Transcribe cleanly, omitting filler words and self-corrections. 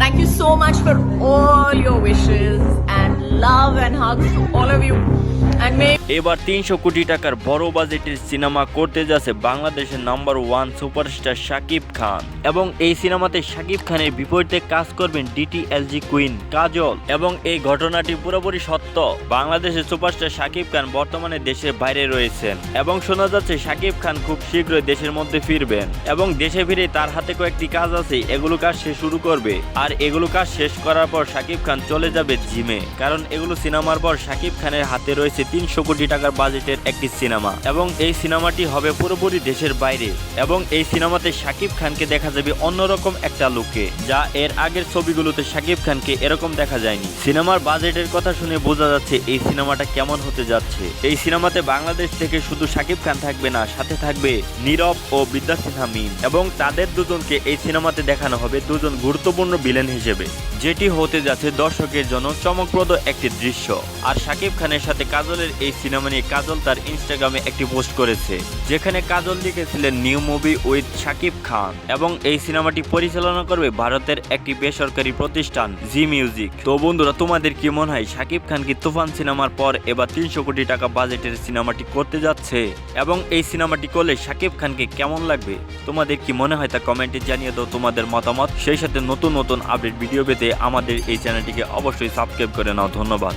Thank you so much for all your wishes and love and hugs to all of you. And may এবার 300 কোটি টাকার বড় বাজেটের cinema করতে যাচ্ছে বাংলাদেশের নাম্বার 1 সুপারস্টার শাকিব খান এবং এই সিনেমাতে শাকিব খানের বিপরীতে কাজ করবেন ডিটিএলজি কুইন কাজল এবং এই ঘটনাটি পুরোপুরি সত্য। বাংলাদেশের সুপারস্টার শাকিব খান বর্তমানে দেশের বাইরে রয়েছেন এবং শোনা যাচ্ছে শাকিব খান খুব শীঘ্রই দেশের মধ্যে ফিরবেন এবং দেশে ফিরে তার হাতে কয়েকটি কাজ আছে, এগুলো কাজ সে শুরু করবে আর এগুলো কাজ শেষ করার পর শাকিব খান চলে যাবে জিমে, কারণ এগুলো সিনেমার পর শাকিব খানের হাতে রয়েছে 300 কোটি টাকার বাজেটের একটি সিনেমা এবং এই সিনেমাটি হবে পুরোপুরি দেশের বাইরে এবং এই সিনেমাতে শাকিব খানকে দেখা যাবে অন্যরকম একটা লুকে, যা এর আগের ছবিগুলোতে শাকিব খানকে এরকম দেখা যায়নি। সিনেমার বাজেটের কথা শুনে বোঝা যাচ্ছে এই সিনেমাটা কেমন হতে যাচ্ছে। এই সিনেমাতে বাংলাদেশ থেকে শুধু শাকিব খান থাকবে না, সাথে থাকবে নীরব ও বিদ্যা সিনহা মিম এবং তাদের দুজনকে এই সিনেমাতে দেখানো হবে দুজন গুরুত্বপূর্ণ ভিলেন হিসেবে, যেটি হতে যাচ্ছে দর্শকের জন্য চমকপ্রদ একটি দৃশ্য। আর শাকিব খানের সাথে কাজলের এই সিনেমা নিয়ে কাজল তার ইনস্টাগ্রামে একটি পোস্ট করেছে, যেখানে কাজল লিখেছিলেন new movie with Shakib Khan এবং এই সিনেমাটি পরিচালনা করবে ভারতের একটি বেসরকারি প্রতিষ্ঠান জি মিউজিক। তো বন্ধুরা, তোমাদের কি মনে হয় শাকিব খান কি তুফান সিনেমার পর এবার 300 কোটি টাকা বাজেটের সিনেমাটি করতে যাচ্ছে এবং এই সিনেমাটি করলে শাকিব খানকে কেমন লাগবে? তোমাদের কি মনে হয় তা কমেন্টে জানিয়ে দাও তোমাদের মতামত। সেই সাথে নতুন নতুন আপডেট ভিডিও পেতে আমাদের এই চ্যানেলটিকে অবশ্যই সাবস্ক্রাইব করে নাও। ধন্যবাদ।